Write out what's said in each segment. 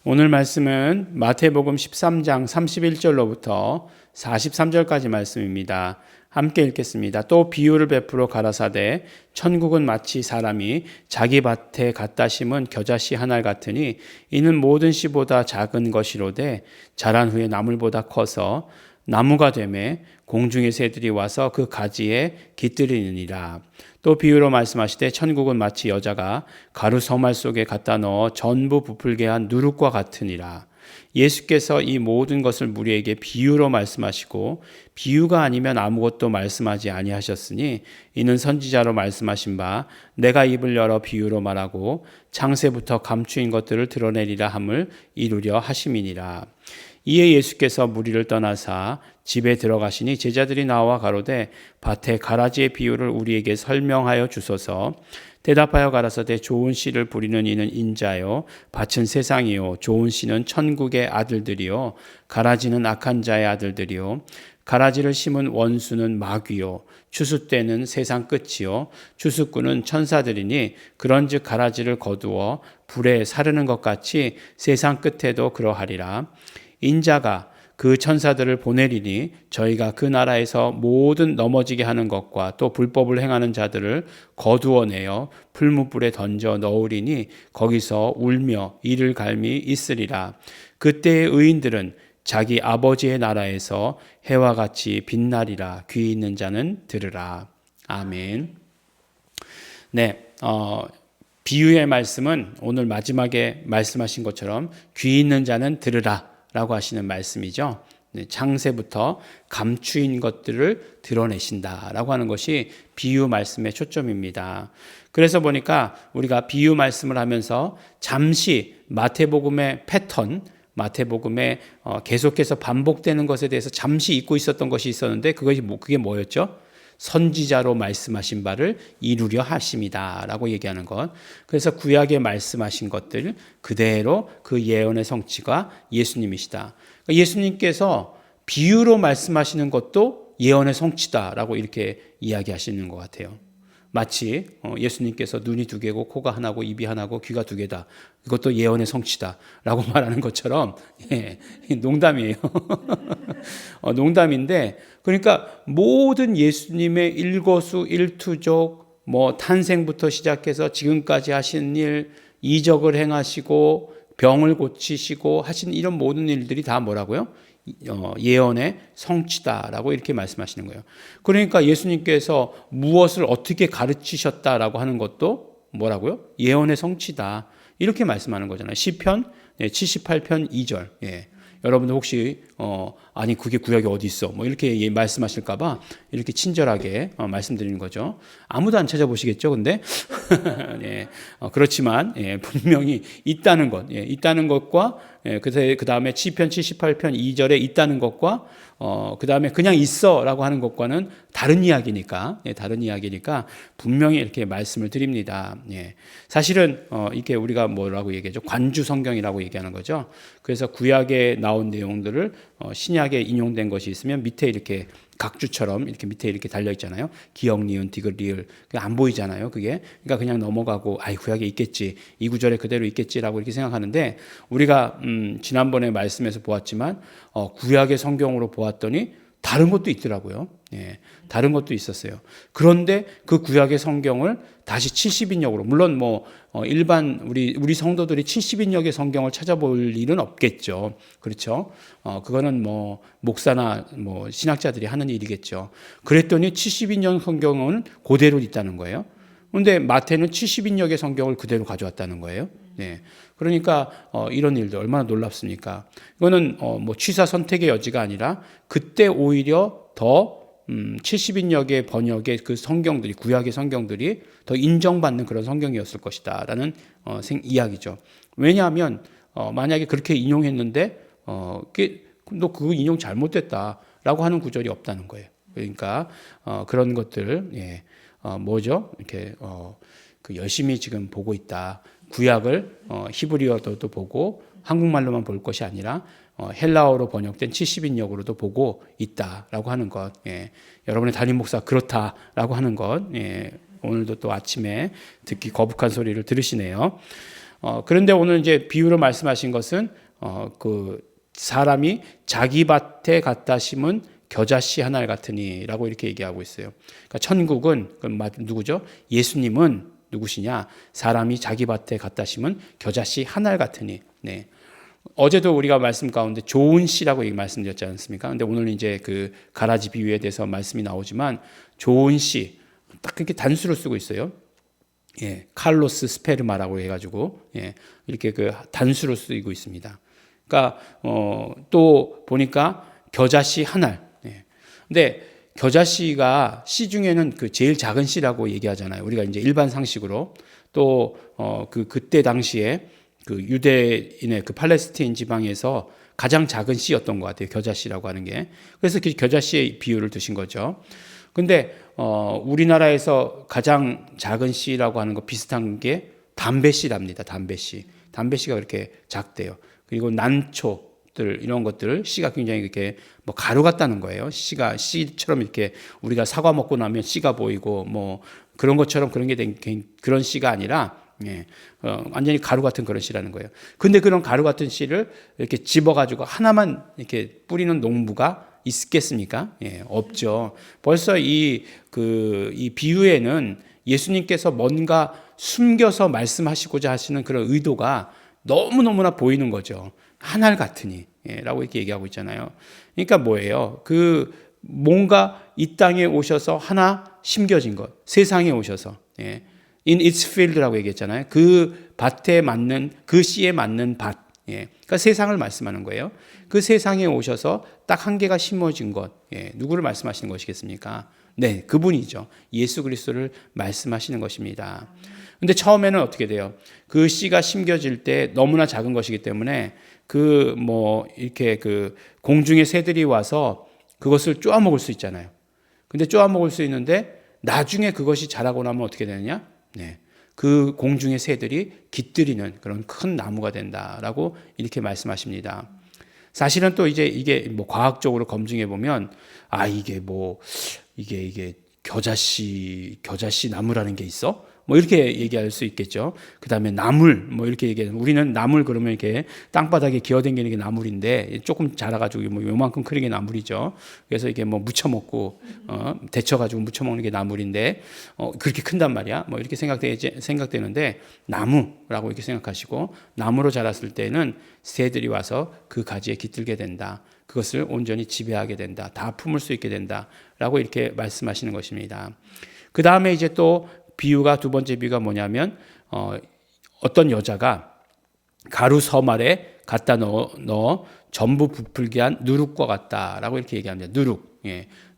오늘 말씀은 마태복음 13장 31절로부터 43절까지 말씀입니다. 함께 읽겠습니다. 또 비유를 베풀어 가라사대 천국은 마치 사람이 자기 밭에 갖다 심은 겨자씨 한 알 같으니 이는 모든 씨보다 작은 것이로되 자란 후에 나물보다 커서 나무가 되매 공중의 새들이 와서 그 가지에 깃들이느니라. 또 비유로 말씀하시되 천국은 마치 여자가 가루 서말 속에 갖다 넣어 전부 부풀게 한 누룩과 같으니라. 예수께서 이 모든 것을 무리에게 비유로 말씀하시고 비유가 아니면 아무것도 말씀하지 아니하셨으니 이는 선지자로 말씀하신 바 내가 입을 열어 비유로 말하고 창세부터 감추인 것들을 드러내리라 함을 이루려 하심이니라. 이에 예수께서 무리를 떠나사 집에 들어가시니 제자들이 나와 가로되 밭에 가라지의 비유를 우리에게 설명하여 주소서. 대답하여 가라사대 좋은 씨를 부리는 이는 인자요 밭은 세상이요 좋은 씨는 천국의 아들들이요 가라지는 악한 자의 아들들이요 가라지를 심은 원수는 마귀요 추수 때는 세상 끝이요 추수꾼은 천사들이니 그런즉 가라지를 거두어 불에 사르는 것 같이 세상 끝에도 그러하리라. 인자가 그 천사들을 보내리니 저희가 그 나라에서 모든 넘어지게 하는 것과 또 불법을 행하는 자들을 거두어내어 풀무불에 던져 넣으리니 거기서 울며 이를 갈미 있으리라. 그때의 의인들은 자기 아버지의 나라에서 해와 같이 빛나리라. 귀 있는 자는 들으라. 아멘. 네, 비유의 말씀은 오늘 마지막에 말씀하신 것처럼 귀 있는 자는 들으라 라고 하시는 말씀이죠. 창세부터 감추인 것들을 드러내신다라고 하는 것이 비유 말씀의 초점입니다. 그래서 보니까 우리가 비유 말씀을 하면서 잠시 마태복음의 패턴, 마태복음에 계속해서 반복되는 것에 대해서 잠시 잊고 있었던 것이 있었는데 그게 뭐였죠? 선지자로 말씀하신 바를 이루려 하심이다 라고 얘기하는 것. 그래서 구약에 말씀하신 것들 그대로 그 예언의 성취가 예수님이시다. 그러니까 예수님께서 비유로 말씀하시는 것도 예언의 성취다라고 이렇게 이야기하시는 것 같아요. 마치 예수님께서 눈이 두 개고 코가 하나고 입이 하나고 귀가 두 개다. 이것도 예언의 성취다 라고 말하는 것처럼 농담이에요. 농담인데 그러니까 모든 예수님의 일거수일투족 탄생부터 시작해서 지금까지 하신 일, 이적을 행하시고 병을 고치시고 하신 이런 모든 일들이 다 뭐라고요? 예언의 성취다라고 이렇게 말씀하시는 거예요. 그러니까 예수님께서 무엇을 어떻게 가르치셨다라고 하는 것도 뭐라고요? 예언의 성취다. 이렇게 말씀하는 거잖아요. 시편 78편 2절. 예. 여러분들 혹시 아니 그게 구약이 어디 있어? 이렇게 말씀하실까 봐 이렇게 친절하게 말씀드리는 거죠. 아무도 안 찾아보시겠죠, 근데 예, 그렇지만 분명히 있다는 것, 있다는 것과 그 다음에 시편 78편 2절에 있다는 것과 그 다음에 그냥 있어라고 하는 것과는 다른 이야기니까 분명히 이렇게 말씀을 드립니다. 사실은 이게 우리가 뭐라고 얘기하죠? 관주 성경이라고 얘기하는 거죠. 그래서 구약에 나온 내용들을 신약에 인용된 것이 있으면 밑에 이렇게 각주처럼 이렇게 밑에 이렇게 달려 있잖아요. 기역, 니은, 디귿, 리을. 안 보이잖아요. 그게. 그러니까 그냥 넘어가고 구약에 있겠지. 이 구절에 그대로 있겠지라고 이렇게 생각하는데 우리가 지난번에 말씀에서 보았지만 구약의 성경으로 보았더니 다른 것도 있더라고요. 다른 것도 있었어요. 그런데 그 구약의 성경을 다시 70인역으로 물론 일반 우리 성도들이 70인역의 성경을 찾아볼 일은 없겠죠. 그렇죠? 그거는 목사나 신학자들이 하는 일이겠죠. 그랬더니 70인역 성경은 그대로 있다는 거예요. 그런데 마태는 70인역의 성경을 그대로 가져왔다는 거예요. 그러니까 이런 일도 얼마나 놀랍습니까? 이거는 취사 선택의 여지가 아니라 그때 오히려 더 70인역의 번역의 그 성경들이 구약의 성경들이 더 인정받는 그런 성경이었을 것이다라는 이야기죠. 왜냐하면 만약에 그렇게 인용했는데 너 그거 인용 잘못됐다라고 하는 구절이 없다는 거예요. 그러니까 그런 것들 뭐죠? 이렇게 열심히 지금 보고 있다. 구약을 히브리어로도 보고 한국말로만 볼 것이 아니라 헬라어로 번역된 70인역으로도 보고 있다라고 하는 것. 여러분의 담임 목사 그렇다라고 하는 것. 오늘도 또 아침에 듣기 거북한 소리를 들으시네요. 그런데 오늘 이제 비유로 말씀하신 것은 그 사람이 자기 밭에 갖다 심은 겨자씨 한 알 같으니라고 이렇게 얘기하고 있어요. 그러니까 천국은 그럼 누구죠? 예수님은 누구시냐? 사람이 자기 밭에 갖다 심은 겨자씨 한 알 같으니. 네. 어제도 우리가 말씀 가운데 좋은 씨라고 말씀드렸지 않습니까? 근데 오늘 이제 그 가라지 비유에 대해서 말씀이 나오지만 좋은 씨 딱 그렇게 단수로 쓰고 있어요. 예, 칼로스 스페르마라고 해가지고 이렇게 그 단수로 쓰이고 있습니다. 그러니까 또 보니까 겨자씨 한 알. 근데 겨자씨가 씨 중에는 그 제일 작은 씨라고 얘기하잖아요. 우리가 이제 일반 상식으로 또 그때 당시에 그 유대인의 그 팔레스타인 지방에서 가장 작은 씨였던 것 같아요. 겨자씨라고 하는 게. 그래서 그 겨자씨의 비유를 두신 거죠. 근데 우리나라에서 가장 작은 씨라고 하는 거 비슷한 게 담배씨랍니다. 담배씨. 담배씨가 그렇게 작대요. 그리고 난초들 이런 것들 씨가 굉장히 이렇게 뭐 가루 같다는 거예요. 씨처럼 이렇게 우리가 사과 먹고 나면 씨가 보이고 뭐 그런 것처럼 그런 게 된 그런 씨가 아니라 완전히 가루 같은 그런 씨라는 거예요. 근데 그런 가루 같은 씨를 이렇게 집어가지고 하나만 이렇게 뿌리는 농부가 있겠습니까? 없죠. 벌써 이 비유에는 예수님께서 뭔가 숨겨서 말씀하시고자 하시는 그런 의도가 너무너무나 보이는 거죠. 한 알 같으니 라고 이렇게 얘기하고 있잖아요. 그러니까 뭐예요? 뭔가 이 땅에 오셔서 하나 심겨진 것, 세상에 오셔서 in its field라고 얘기했잖아요. 그 밭에 맞는 그 씨에 맞는 밭. 그러니까 세상을 말씀하는 거예요. 그 세상에 오셔서 딱 한 개가 심어진 것. 누구를 말씀하시는 것이겠습니까? 네, 그분이죠. 예수 그리스도를 말씀하시는 것입니다. 근데 처음에는 어떻게 돼요? 그 씨가 심겨질 때 너무나 작은 것이기 때문에 이렇게 공중의 새들이 와서 그것을 쪼아 먹을 수 있잖아요. 근데 쪼아 먹을 수 있는데 나중에 그것이 자라고 나면 어떻게 되느냐? 네. 그 공중의 새들이 깃들이는 그런 큰 나무가 된다라고 이렇게 말씀하십니다. 사실은 또 이제 이게 과학적으로 검증해 보면 이게 겨자씨 나무라는 게 있어? 이렇게 얘기할 수 있겠죠. 그 다음에 나물, 이렇게 얘기하는, 우리는 나물 그러면 이렇게 땅바닥에 기어다니는 게 나물인데, 조금 자라가지고 요만큼 크는 게 나물이죠. 그래서 이게 무쳐먹고, 데쳐가지고 무쳐먹는 게 나물인데, 그렇게 큰단 말이야. 이렇게 생각되는데, 나무라고 이렇게 생각하시고, 나무로 자랐을 때는 새들이 와서 그 가지에 깃들게 된다. 그것을 온전히 지배하게 된다. 다 품을 수 있게 된다. 라고 이렇게 말씀하시는 것입니다. 그 다음에 이제 또, 두 번째 비유가 뭐냐면 어떤 여자가 가루 서말에 갖다 넣어 전부 부풀게 한 누룩과 같다라고 이렇게 얘기합니다.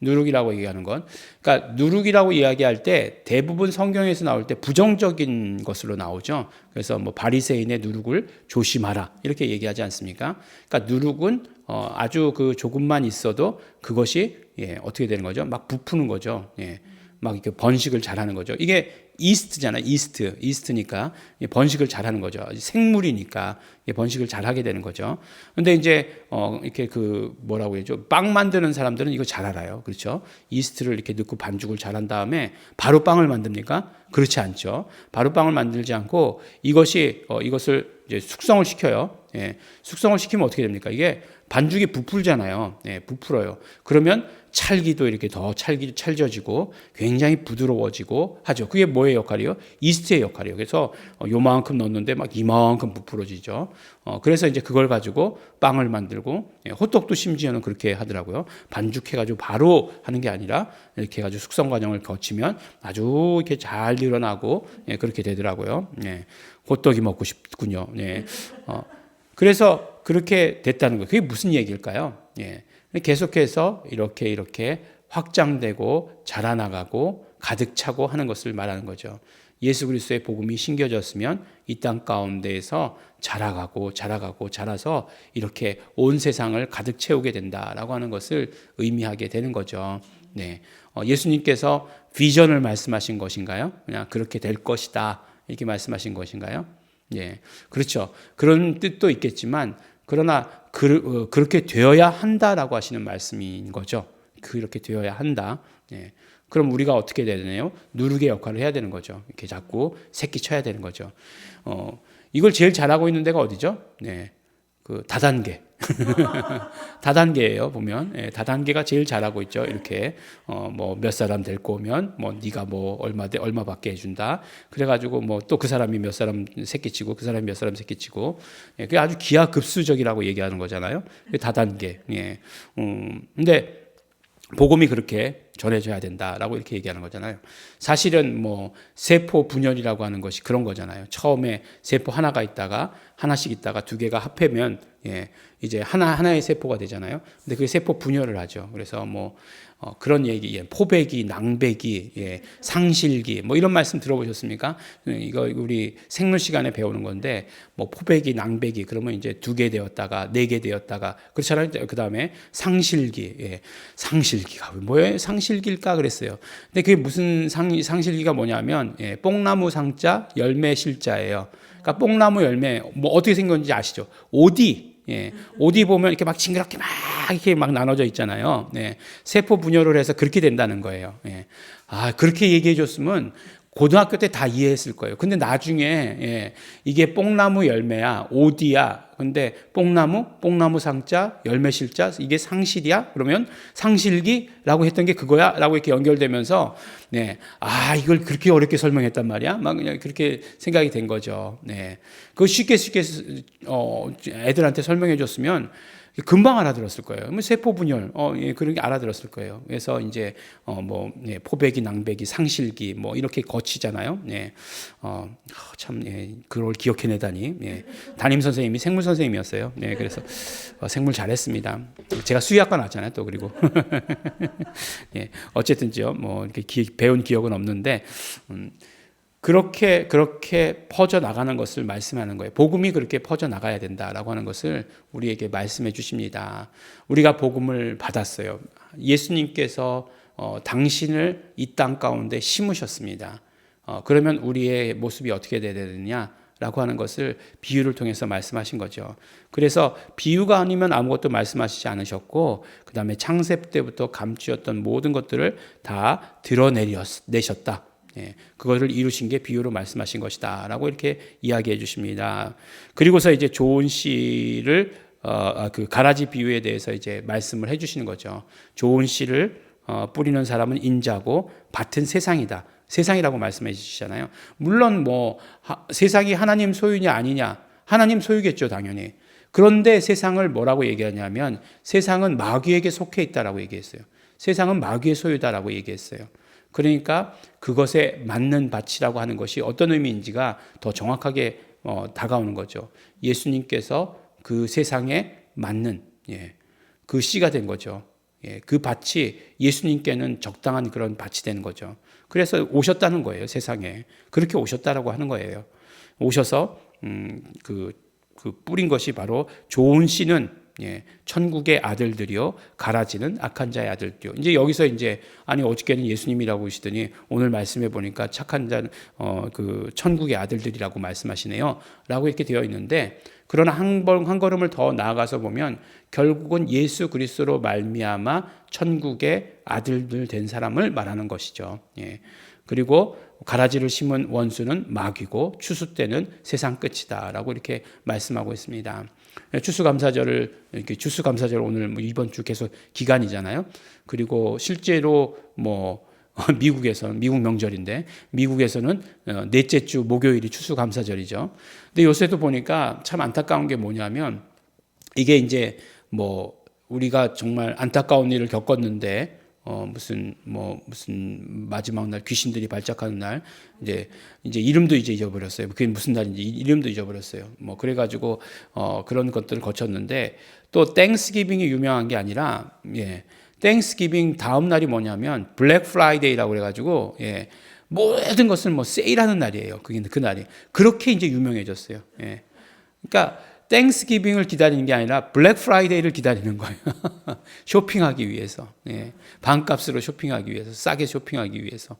누룩이라고 얘기하는 건, 그러니까 누룩이라고 이야기할 때 대부분 성경에서 나올 때 부정적인 것으로 나오죠. 그래서 바리새인의 누룩을 조심하라 이렇게 얘기하지 않습니까? 그러니까 누룩은 아주 조금만 있어도 그것이 어떻게 되는 거죠? 막 부푸는 거죠. 막 이렇게 번식을 잘하는 거죠. 이게 이스트잖아요. 이스트니까 번식을 잘하는 거죠. 생물이니까 번식을 잘하게 되는 거죠. 근데 이제 이렇게 뭐라고 해야죠? 빵 만드는 사람들은 이거 잘 알아요. 그렇죠? 이스트를 이렇게 넣고 반죽을 잘한 다음에 바로 빵을 만듭니까? 그렇지 않죠. 바로 빵을 만들지 않고 이것을 이제 숙성을 시켜요. 숙성을 시키면 어떻게 됩니까? 이게 반죽이 부풀잖아요. 부풀어요. 그러면 찰기도 이렇게 더 찰져지고 굉장히 부드러워지고 하죠. 그게 뭐의 역할이요? 이스트의 역할이에요. 그래서 요만큼 넣었는데 막 이만큼 부풀어지죠. 그래서 이제 그걸 가지고 빵을 만들고, 호떡도 심지어는 그렇게 하더라고요. 반죽해가지고 바로 하는 게 아니라 이렇게 해가지고 숙성 과정을 거치면 아주 이렇게 잘 늘어나고, 그렇게 되더라고요. 호떡이 먹고 싶군요. 그래서 그렇게 됐다는 거예요. 그게 무슨 얘기일까요? 계속해서 이렇게 확장되고 자라나가고 가득 차고 하는 것을 말하는 거죠. 예수 그리스도의 복음이 심겨졌으면 이 땅 가운데에서 자라서 이렇게 온 세상을 가득 채우게 된다라고 하는 것을 의미하게 되는 거죠. 예수님께서 비전을 말씀하신 것인가요? 그냥 그렇게 될 것이다 이렇게 말씀하신 것인가요? 그렇죠. 그런 뜻도 있겠지만 그러나 그렇게 되어야 한다라고 하시는 말씀인 거죠. 그렇게 되어야 한다. 그럼 우리가 어떻게 되나요? 누룩의 역할을 해야 되는 거죠. 이렇게 자꾸 새끼 쳐야 되는 거죠. 이걸 제일 잘하고 있는 데가 어디죠? 네, 그 다단계. 다단계예요. 보면 다단계가 제일 잘하고 있죠. 이렇게 뭐 몇 사람 데리고 오면 뭐 네가 뭐 얼마 받게 해준다. 그래가지고 뭐 또 그 사람이 몇 사람 새끼치고 그 사람이 몇 사람 새끼치고 그게 아주 기하급수적이라고 얘기하는 거잖아요. 다단계. 예. 근데 복음이 그렇게 전해져야 된다라고 이렇게 얘기하는 거잖아요. 사실은 뭐 세포 분열이라고 하는 것이 그런 거잖아요. 처음에 세포 하나가 있다가 하나씩 있다가 두 개가 합하면 이제 하나의 세포가 되잖아요. 근데 그게 세포 분열을 하죠. 그래서 뭐 그런 얘기, 포배기, 낭배기, 상실기, 뭐 이런 말씀 들어보셨습니까? 이거 우리 생물 시간에 배우는 건데, 뭐 포배기, 낭배기, 그러면 이제 2개 되었다가 4개 되었다가 그렇잖아요. 그 다음에 상실기, 상실기가 뭐예요? 상실기일까 그랬어요. 근데 그게 무슨 상실기가 뭐냐면, 뽕나무 상자, 열매 실자예요. 그러니까 뽕나무 열매, 뭐 어떻게 생겼는지 아시죠? 오디. 오디 보면 이렇게 막 징그럽게 이렇게 막 나눠져 있잖아요. 세포 분열을 해서 그렇게 된다는 거예요. 그렇게 얘기해 줬으면 고등학교 때 다 이해했을 거예요. 근데 나중에 이게 뽕나무 열매야, 오디야. 근데 뽕나무 상자, 열매 실자, 이게 상실이야? 그러면 상실기라고 했던 게 그거야? 라고 이렇게 연결되면서 이걸 그렇게 어렵게 설명했단 말이야? 막 그냥 그렇게 생각이 된 거죠. 그거 쉽게 애들한테 설명해 줬으면 금방 알아들었을 거예요. 뭐 세포 분열, 그런 게 알아들었을 거예요. 그래서 이제 포배기, 낭배기, 상실기, 뭐 이렇게 거치잖아요. 참 그걸 기억해내다니. 담임 선생님이 생물 선생님이었어요. 그래서 생물 잘했습니다. 제가 수의학과 나왔잖아요. 또 그리고 어쨌든지요. 뭐 이렇게 배운 기억은 없는데. 그렇게 퍼져 나가는 것을 말씀하는 거예요. 복음이 그렇게 퍼져 나가야 된다라고 하는 것을 우리에게 말씀해 주십니다. 우리가 복음을 받았어요. 예수님께서 당신을 이 땅 가운데 심으셨습니다. 그러면 우리의 모습이 어떻게 되어야 되느냐라고 하는 것을 비유를 통해서 말씀하신 거죠. 그래서 비유가 아니면 아무것도 말씀하시지 않으셨고 그 다음에 창세 때부터 감추었던 모든 것들을 다 드러내셨다. 그거를 이루신 게 비유로 말씀하신 것이다 라고 이렇게 이야기해 주십니다. 그리고서 이제 좋은 씨를 그 가라지 비유에 대해서 이제 말씀을 해 주시는 거죠. 좋은 씨를 뿌리는 사람은 인자고 밭은 세상이다. 세상이라고 말씀해 주시잖아요. 물론 뭐 세상이 하나님 소유냐 아니냐, 하나님 소유겠죠 당연히. 그런데 세상을 뭐라고 얘기하냐면 세상은 마귀에게 속해 있다라고 얘기했어요. 세상은 마귀의 소유다라고 얘기했어요. 그러니까 그것에 맞는 밭이라고 하는 것이 어떤 의미인지가 더 정확하게 다가오는 거죠. 예수님께서 그 세상에 맞는 그 씨가 된 거죠. 그 밭이 예수님께는 적당한 그런 밭이 되는 거죠. 그래서 오셨다는 거예요, 세상에. 그렇게 오셨다라고 하는 거예요. 오셔서 그 뿌린 것이 바로 좋은 씨는 천국의 아들들이요 가라지는 악한 자의 아들들이요. 이제 여기서 이제 아니 어저께는 예수님이라고 하시더니 오늘 말씀해 보니까 착한 자는 그 천국의 아들들이라고 말씀하시네요.라고 이렇게 되어 있는데 그러나 한 걸음을 더 나아가서 보면 결국은 예수 그리스도로 말미암아 천국의 아들들 된 사람을 말하는 것이죠. 그리고 가라지를 심은 원수는 마귀고 추수 때는 세상 끝이다라고 이렇게 말씀하고 있습니다. 추수감사절 오늘 이번 주 계속 기간이잖아요. 그리고 실제로 뭐 미국 명절인데 미국에서는 넷째 주 목요일이 추수감사절이죠. 근데 요새도 보니까 참 안타까운 게 뭐냐면 이게 이제 뭐 우리가 정말 안타까운 일을 겪었는데 무슨 마지막 날 귀신들이 발작하는 날 이제 이름도 이제 잊어버렸어요. 그게 무슨 날인지 이름도 잊어버렸어요. 뭐 그래가지고 그런 것들을 거쳤는데 또 땡스기빙이 유명한 게 아니라 땡스기빙 다음 날이 뭐냐면 블랙 프라이데이라고 그래가지고 모든 것을 뭐 세일하는 날이에요. 그게 그 날이 그렇게 이제 유명해졌어요. 그러니까 땡스기빙을 기다리는 게 아니라 블랙 프라이데이를 기다리는 거예요. 쇼핑하기 위해서. 반값으로 쇼핑하기 위해서, 싸게 쇼핑하기 위해서.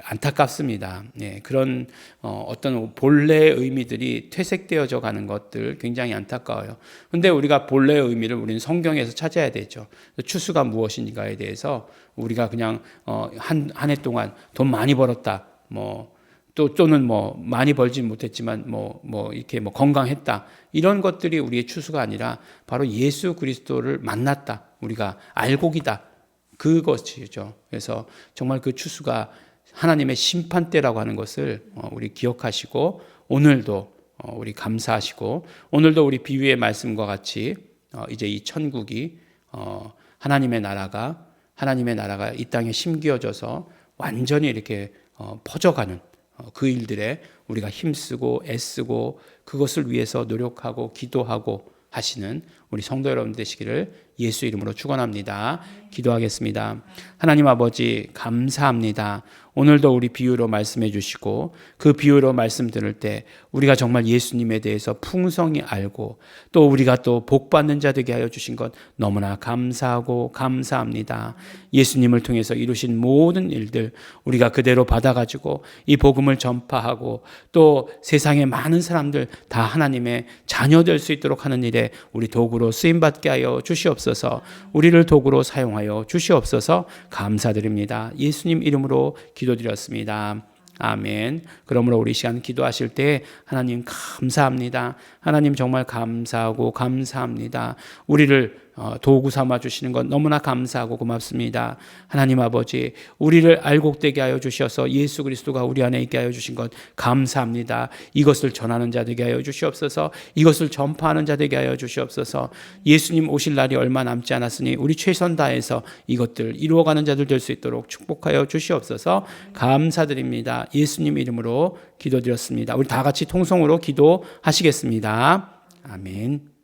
안타깝습니다. 그런 어떤 본래의 의미들이 퇴색되어져 가는 것들 굉장히 안타까워요. 그런데 우리가 본래의 의미를 우리는 성경에서 찾아야 되죠. 추수가 무엇인가에 대해서 우리가 그냥 한 해 동안 돈 많이 벌었다. 또는 뭐 많이 벌진 못했지만 이렇게 건강했다. 이런 것들이 우리의 추수가 아니라 바로 예수 그리스도를 만났다. 우리가 알곡이다. 그것이죠. 그래서 정말 그 추수가 하나님의 심판대라고 하는 것을 우리 기억하시고 오늘도 우리 감사하시고 오늘도 우리 비유의 말씀과 같이 이제 이 천국이 하나님의 나라가 이 땅에 심기어져서 완전히 이렇게 퍼져가는 그 일들에 우리가 힘쓰고 애쓰고 그것을 위해서 노력하고 기도하고 하시는 우리 성도 여러분 되시기를 예수 이름으로 축원합니다. 기도하겠습니다. 하나님 아버지 감사합니다. 오늘도 우리 비유로 말씀해 주시고 그 비유로 말씀 들을 때 우리가 정말 예수님에 대해서 풍성히 알고 또 우리가 또 복받는 자 되게 하여 주신 것 너무나 감사하고 감사합니다. 예수님을 통해서 이루신 모든 일들 우리가 그대로 받아가지고 이 복음을 전파하고 또 세상의 많은 사람들 다 하나님의 자녀 될 수 있도록 하는 일에 우리 도구로 쓰임받게 하여 주시옵소서. 우리를 도구로 사용하여 주시옵소서. 감사드립니다. 예수님 이름으로 기도드렸습니다. 아멘. 그러므로 우리 시간 기도하실 때 하나님 감사합니다. 하나님 정말 감사하고 감사합니다. 우리를 도구 삼아 주시는 것 너무나 감사하고 고맙습니다. 하나님 아버지 우리를 알곡되게 하여 주셔서 예수 그리스도가 우리 안에 있게 하여 주신 것 감사합니다. 이것을 전하는 자 되게 하여 주시옵소서. 이것을 전파하는 자 되게 하여 주시옵소서. 예수님 오실 날이 얼마 남지 않았으니 우리 최선 다해서 이것들 이루어가는 자들 될 수 있도록 축복하여 주시옵소서. 감사드립니다. 예수님 이름으로 기도드렸습니다. 우리 다 같이 통성으로 기도하시겠습니다. 아멘.